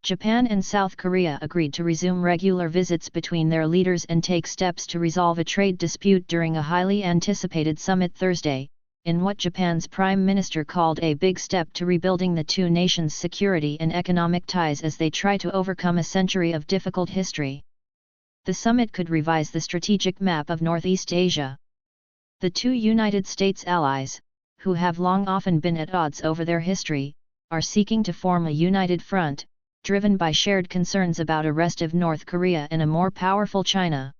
Japan and South Korea agreed to resume regular visits between their leaders and take steps to resolve a trade dispute during a highly anticipated summit Thursday, in what Japan's Prime Minister called a big step to rebuilding the two nations' security and economic ties as they try to overcome a century of difficult history. The summit could revise the strategic map of Northeast Asia. The two United States allies, who have long often been at odds over their history, are seeking to form a united front, driven by shared concerns about a restive North Korea and a more powerful China.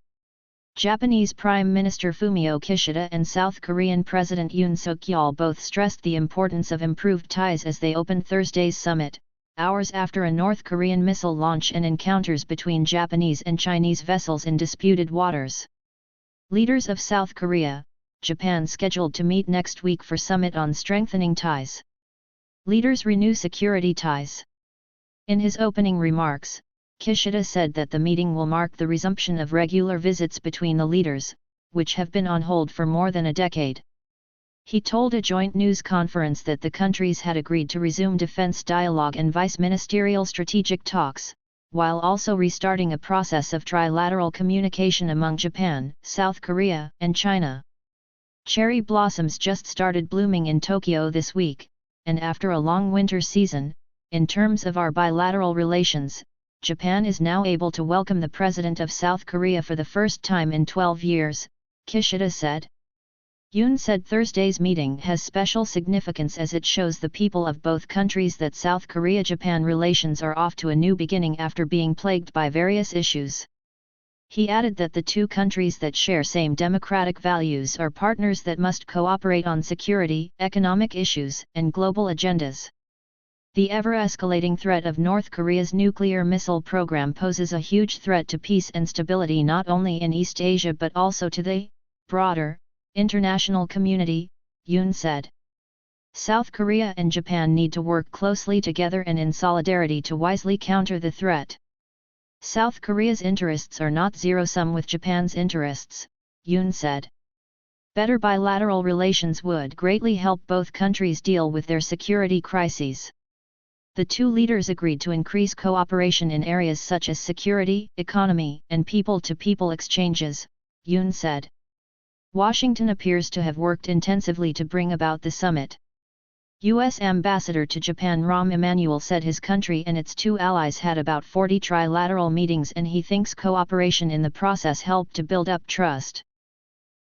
Japanese Prime Minister Fumio Kishida and South Korean President Yoon Suk-yeol both stressed the importance of improved ties as they opened Thursday's summit, hours after a North Korean missile launch and encounters between Japanese and Chinese vessels in disputed waters. Leaders of South Korea, Japan scheduled to meet next week for summit on strengthening ties. Leaders renew security ties. In his opening remarks, Kishida said that the meeting will mark the resumption of regular visits between the leaders, which have been on hold for more than a decade. He told a joint news conference that the countries had agreed to resume defense dialogue and vice-ministerial strategic talks, while also restarting a process of trilateral communication among Japan, South Korea, and China. Cherry blossoms just started blooming in Tokyo this week, and after a long winter season, in terms of our bilateral relations, Japan is now able to welcome the President of South Korea for the first time in 12 years, Kishida said. Yoon said Thursday's meeting has special significance as it shows the people of both countries that South Korea-Japan relations are off to a new beginning after being plagued by various issues. He added that the two countries that share same democratic values are partners that must cooperate on security, economic issues, and global agendas. The ever-escalating threat of North Korea's nuclear missile program poses a huge threat to peace and stability not only in East Asia but also to the broader international community, Yoon said. South Korea and Japan need to work closely together and in solidarity to wisely counter the threat. South Korea's interests are not zero-sum with Japan's interests, Yoon said. Better bilateral relations would greatly help both countries deal with their security crises. The two leaders agreed to increase cooperation in areas such as security, economy, and people-to-people exchanges, Yoon said. Washington appears to have worked intensively to bring about the summit. U.S. Ambassador to Japan Rahm Emanuel said his country and its two allies had about 40 trilateral meetings and he thinks cooperation in the process helped to build up trust.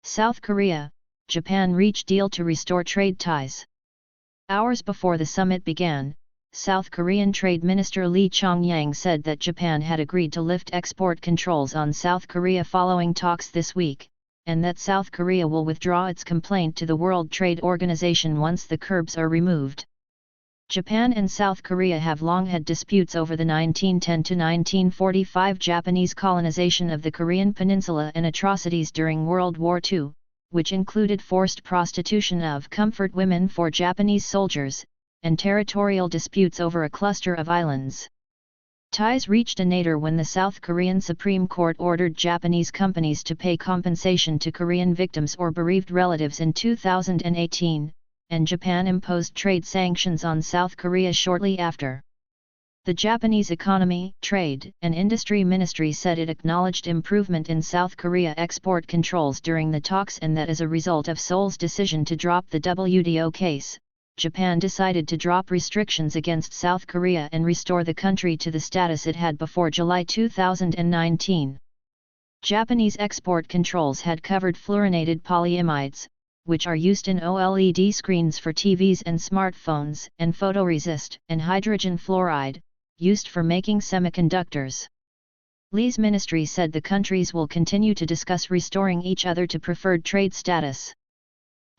South Korea, Japan reached deal to restore trade ties. Hours before the summit began, South Korean Trade Minister Lee Chong-yang said that Japan had agreed to lift export controls on South Korea following talks this week, and that South Korea will withdraw its complaint to the World Trade Organization once the curbs are removed. Japan and South Korea have long had disputes over the 1910 to 1945 Japanese colonization of the Korean peninsula and atrocities during World War II, which included forced prostitution of comfort women for Japanese soldiers, and territorial disputes over a cluster of islands. Ties reached a nadir when the South Korean Supreme Court ordered Japanese companies to pay compensation to Korean victims or bereaved relatives in 2018, and Japan imposed trade sanctions on South Korea shortly after. The Japanese Economy, Trade, and Industry Ministry said it acknowledged improvement in South Korea export controls during the talks and that as a result of Seoul's decision to drop the WTO case, Japan decided to drop restrictions against South Korea and restore the country to the status it had before July 2019. Japanese export controls had covered fluorinated polyimides, which are used in OLED screens for TVs and smartphones, and photoresist, and hydrogen fluoride, used for making semiconductors. Lee's ministry said the countries will continue to discuss restoring each other to preferred trade status.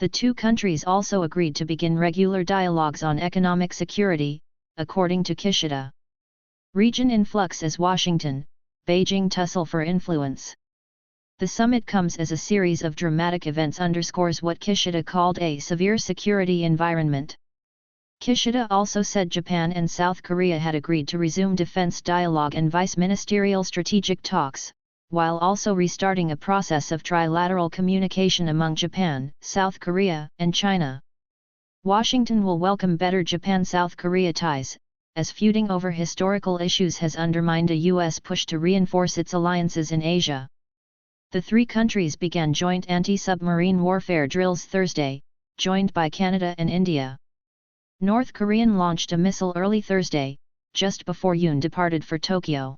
The two countries also agreed to begin regular dialogues on economic security, according to Kishida. Region in flux as Washington, Beijing tussle for influence. The summit comes as a series of dramatic events underscores what Kishida called a severe security environment. Kishida also said Japan and South Korea had agreed to resume defense dialogue and vice-ministerial strategic talks, while also restarting a process of trilateral communication among Japan, South Korea, and China. Washington will welcome better Japan-South Korea ties, as feuding over historical issues has undermined a U.S. push to reinforce its alliances in Asia. The three countries began joint anti-submarine warfare drills Thursday, joined by Canada and India. North Korean launched a missile early Thursday, just before Yoon departed for Tokyo.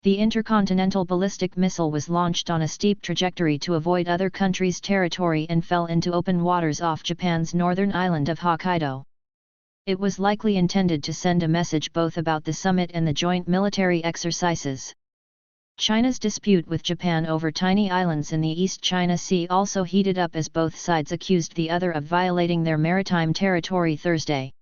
The intercontinental ballistic missile was launched on a steep trajectory to avoid other countries' territory and fell into open waters off Japan's northern island of Hokkaido. It was likely intended to send a message both about the summit and the joint military exercises. China's dispute with Japan over tiny islands in the East China Sea also heated up as both sides accused the other of violating their maritime territory Thursday.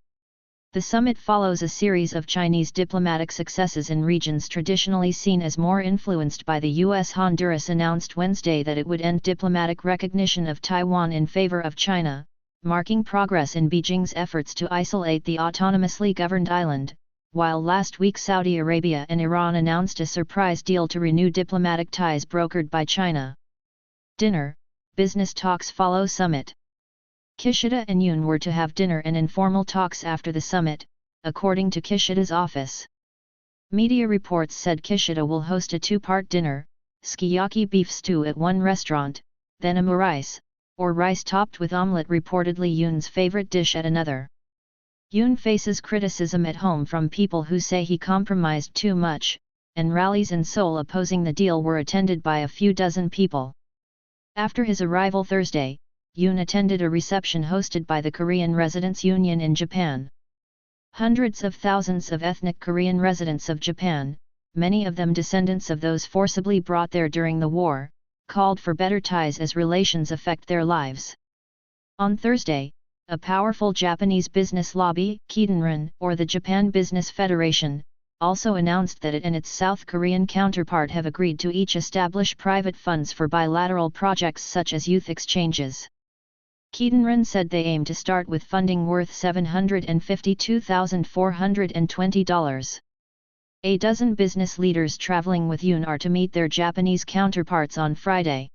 The summit follows a series of Chinese diplomatic successes in regions traditionally seen as more influenced by the U.S. Honduras announced Wednesday that it would end diplomatic recognition of Taiwan in favor of China, marking progress in Beijing's efforts to isolate the autonomously governed island, while last week Saudi Arabia and Iran announced a surprise deal to renew diplomatic ties brokered by China. Dinner, business talks follow summit. Kishida and Yoon were to have dinner and informal talks after the summit, according to Kishida's office. Media reports said Kishida will host a two-part dinner, sukiyaki beef stew at one restaurant, then a rice, or rice topped with omelette, reportedly Yoon's favorite dish, at another. Yoon faces criticism at home from people who say he compromised too much, and rallies in Seoul opposing the deal were attended by a few dozen people. After his arrival Thursday, Yoon attended a reception hosted by the Korean Residents Union in Japan. Hundreds of thousands of ethnic Korean residents of Japan, many of them descendants of those forcibly brought there during the war, called for better ties as relations affect their lives. On Thursday, a powerful Japanese business lobby, Keidanren, or the Japan Business Federation, also announced that it and its South Korean counterpart have agreed to each establish private funds for bilateral projects such as youth exchanges. Keidanren said they aim to start with funding worth $752,420. A dozen business leaders traveling with Yoon are to meet their Japanese counterparts on Friday.